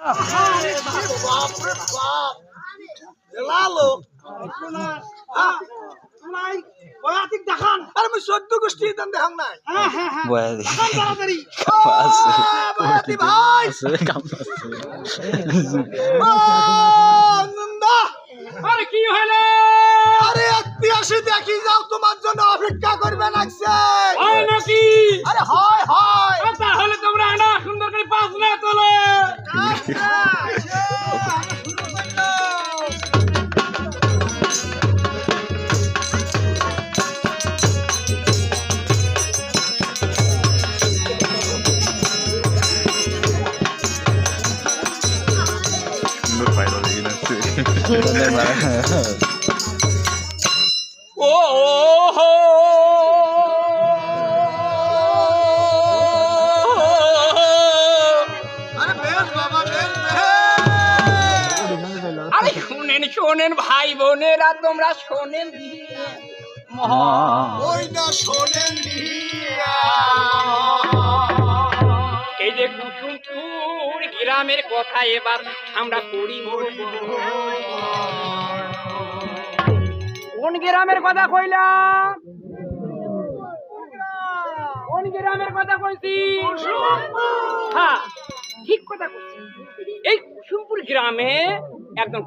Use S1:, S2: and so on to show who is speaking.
S1: বাপরে বাপ লালো বয়াতিক দেখান আরে আমি 14 গোষ্ঠী দাম দেখাম নাই
S2: বয়াতি
S1: তাড়াতাড়ি
S2: আছে
S1: বয়াতি ভাই
S2: আছে কাম আছে
S1: নন্দা
S3: আরে কি হলো?
S1: আরে 81 দেখি যাও তোমার জন্য অপেক্ষা করবে লাগছে
S3: হয় নাকি?
S1: আরে হয় হয়
S3: তাহলে তোমরা না সুন্দর করে পাঁচ না তোলো।
S2: সুন্দর পাইলো দেখি না
S3: ও হো
S1: আরে বেশ বাবা বেশ
S3: আরে শুনেন শোনেন ভাই বোনেরা, তোমরা শোনেন
S1: ওই না শোনেন
S3: এই যে কুসুমপুর গ্রামের কথা এবার আমরা করি। কোন গ্রামের কথা কইলাম? কোন গ্রামের কথা কইছি? হ্যাঁ ঠিক কথা কইছি। এই কুসুমপুর গ্রামে একজন